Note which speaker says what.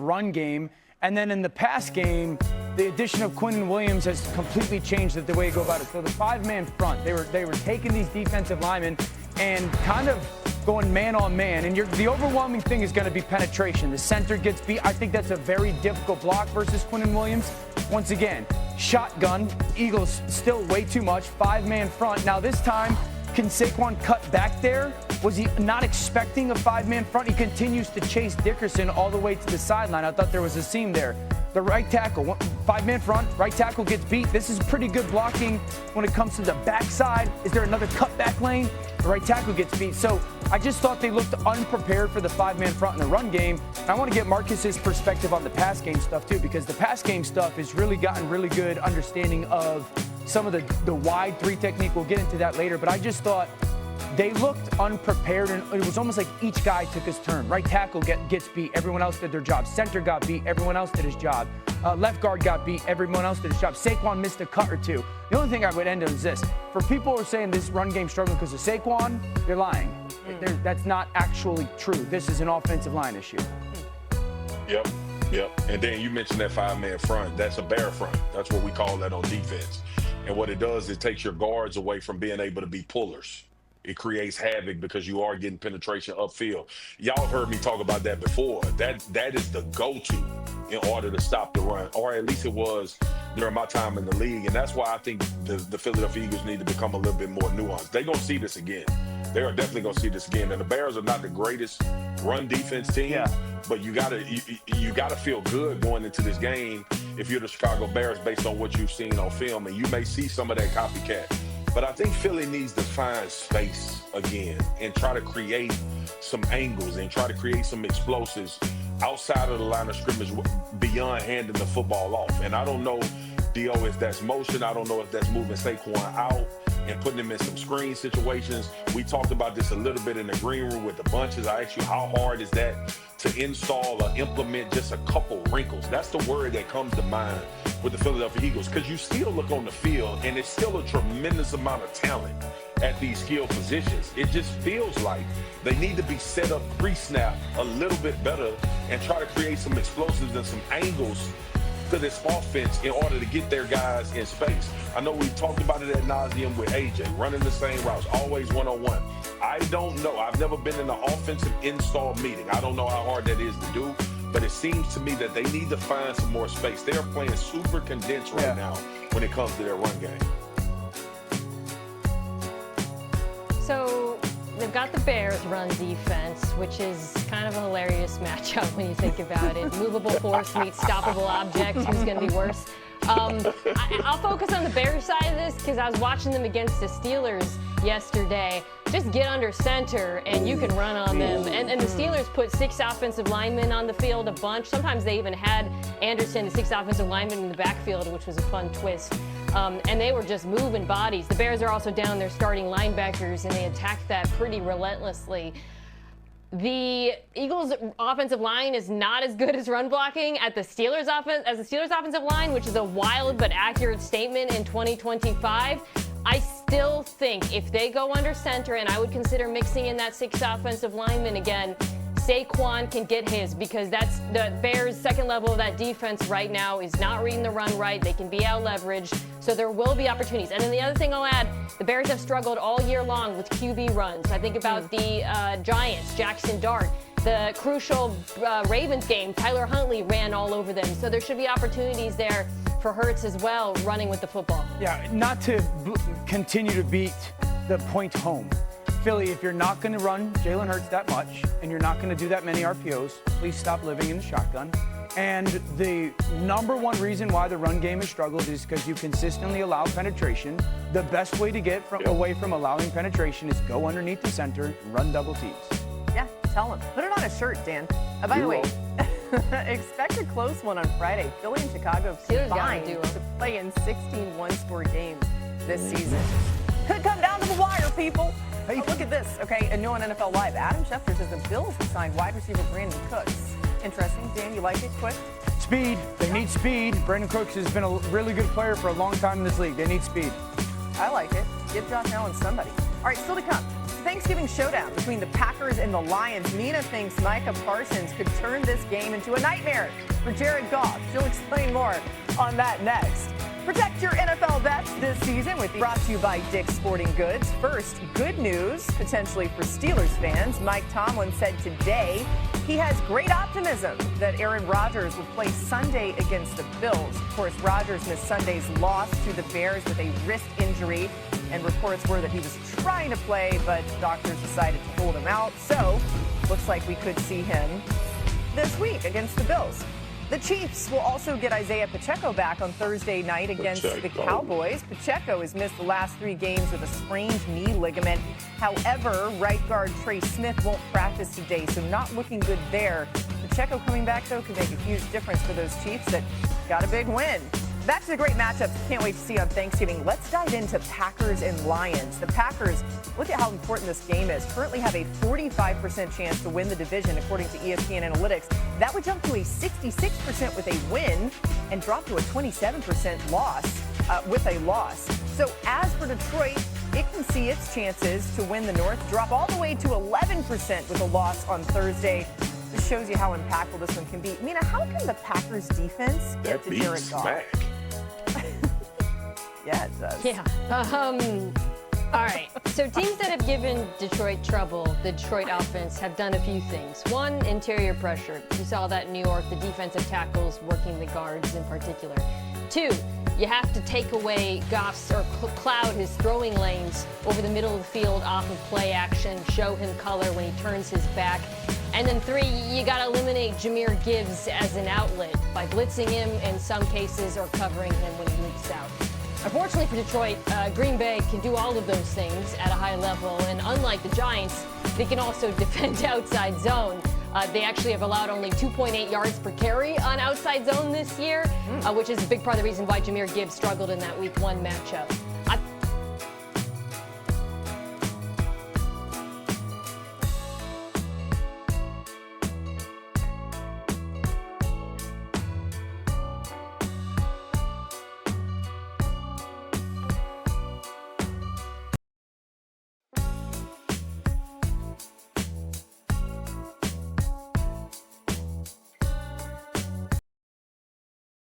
Speaker 1: run game. And then in the pass game, the addition of Quinnen Williams has completely changed the way you go about it. So the five-man front, they were taking these defensive linemen and kind of going man on man. And the overwhelming thing is going to be penetration. The center gets beat. I think that's a very difficult block versus Quinnen Williams. Once again, shotgun. Eagles still way too much. Five-man front. Now this time, can Saquon cut back there? Was he not expecting a five-man front? He continues to chase Dickerson all the way to the sideline. I thought there was a seam there. The right tackle, five-man front, right tackle gets beat. This is pretty good blocking when it comes to the backside. Is there another cutback lane? The right tackle gets beat. So I just thought they looked unprepared for the five-man front in the run game. And I want to get Marcus's perspective on the pass game stuff too, because the pass game stuff has really gotten really good understanding of some of the wide three technique. We'll get into that later. But I just thought they looked unprepared, and it was almost like each guy took his turn. Right tackle gets beat. Everyone else did their job. Center got beat. Everyone else did his job. Left guard got beat. Everyone else did his job. Saquon missed a cut or two. The only thing I would end on is this. For people who are saying this run game struggling because of Saquon, they're lying. That's not actually true. This is an offensive line issue.
Speaker 2: Yep. And then you mentioned that five-man front. That's a bear front. That's what we call that on defense. And what it does, it takes your guards away from being able to be pullers. It creates havoc because you are getting penetration upfield. Y'all heard me talk about that before. That is the go-to in order to stop the run, or at least it was during my time in the league. And that's why I think the Philadelphia Eagles need to become a little bit more nuanced. They're going to see this again. They are definitely going to see this again. And the Bears are not the greatest run defense team, but you gotta feel good going into this game if you're the Chicago Bears based on what you've seen on film. And you may see some of that copycat. But I think Philly needs to find space again and try to create some angles and try to create some explosives outside of the line of scrimmage beyond handing the football off. And I don't know, D.O., if that's motion. I don't know if that's moving Saquon out and putting him in some screen situations. We talked about this a little bit in the green room with the bunches. I asked you, how hard is that to install or implement just a couple wrinkles? That's the word that comes to mind with the Philadelphia Eagles, because you still look on the field and it's still a tremendous amount of talent at these skill positions. It just feels like they need to be set up pre-snap a little bit better and try to create some explosives and some angles to this offense in order to get their guys in space. I know we talked about it ad nauseum with AJ, running the same routes, always one-on-one. I don't know. I've never been in an offensive install meeting. I don't know how hard that is to do, but it seems to me that they need to find some more space. They are playing super condensed right now when it comes to their run game.
Speaker 3: So they've got the Bears run defense, which is kind of a hilarious matchup when you think about it. Movable force meets stoppable object. Who's going to be worse? I'll focus on the Bears side of this because I was watching them against the Steelers yesterday. Just get under center and you can run on them. And the Steelers put 6 offensive linemen on the field, a bunch. Sometimes they even had Anderson, the 6 offensive linemen in the backfield, which was a fun twist. And they were just moving bodies. The Bears are also down their starting linebackers, and they attacked that pretty relentlessly. The Eagles' offensive line is not as good as run blocking as the Steelers' offensive line, which is a wild but accurate statement in 2025. I still think if they go under center, and I would consider mixing in that 6 offensive linemen again, Saquon can get his, because that's the Bears' second level of that defense right now is not reading the run right. They can be out leveraged, so there will be opportunities. And then the other thing I'll add, the Bears have struggled all year long with QB runs. I think about the Giants, Jackson Dart. The crucial Ravens game, Tyler Huntley ran all over them. So there should be opportunities there for Hurts as well, running with the football.
Speaker 1: Yeah, not to continue to beat the point home. Philly, if you're not going to run Jalen Hurts that much and you're not going to do that many RPOs, please stop living in the shotgun. And the number one reason why the run game has struggled is because you consistently allow penetration. The best way to get away from allowing penetration is go underneath the center and run double teams.
Speaker 4: Yeah, tell him. Put it on a shirt, Dan. By the way, expect a close one on Friday. Philly and Chicago combined to play in 16 one-score games this season. Could come down to the wire, people. Hey, look at this, okay? A new on NFL Live. Adam Schefter says the Bills have signed wide receiver Brandon Cooks. Interesting. Dan, you like it? Quick?
Speaker 1: Speed. They need speed. Brandon Cooks has been a really good player for a long time in this league. They need speed.
Speaker 4: I like it. Give Josh Allen somebody. All right, still to come. Thanksgiving showdown between the Packers and the Lions. Mina thinks Micah Parsons could turn this game into a nightmare for Jared Goff. She'll explain more on that next. Protect your NFL bets this season brought to you by Dick's Sporting Goods. First, good news, potentially for Steelers fans. Mike Tomlin said today he has great optimism that Aaron Rodgers will play Sunday against the Bills. Of course, Rodgers missed Sunday's loss to the Bears with a wrist injury, and reports were that he was trying to play, but doctors decided to hold him out. So, looks like we could see him this week against the Bills. The Chiefs will also get Isaiah Pacheco back on Thursday night against the Cowboys. Pacheco has missed the last 3 games with a sprained knee ligament. However, right guard Trey Smith won't practice today, so not looking good there. Pacheco coming back, though, could make a huge difference for those Chiefs that got a big win. Back to the great matchups can't wait to see on Thanksgiving. Let's dive into Packers and Lions. The Packers, look at how important this game is, currently have a 45% chance to win the division according to ESPN Analytics. That would jump to a 66% with a win and drop to a 27% loss with a loss. So as for Detroit, it can see its chances to win the North drop all the way to 11% with a loss on Thursday. This shows you how impactful this one can be. Mina, how can the Packers defense get to Jared Goff? Yeah, it does.
Speaker 3: Yeah. All right. So teams that have given Detroit trouble, the Detroit offense, have done a few things. One, interior pressure. You saw that in New York, the defensive tackles working the guards in particular. 2, you have to take away Goff's or cloud his throwing lanes over the middle of the field off of play action, show him color when he turns his back. And then 3, you got to eliminate Jahmyr Gibbs as an outlet by blitzing him in some cases or covering him when he leaks out. Unfortunately for Detroit, Green Bay can do all of those things at a high level, and unlike the Giants, they can also defend outside zone. They actually have allowed only 2.8 yards per carry on outside zone this year, which is a big part of the reason why Jahmyr Gibbs struggled in that Week 1 matchup.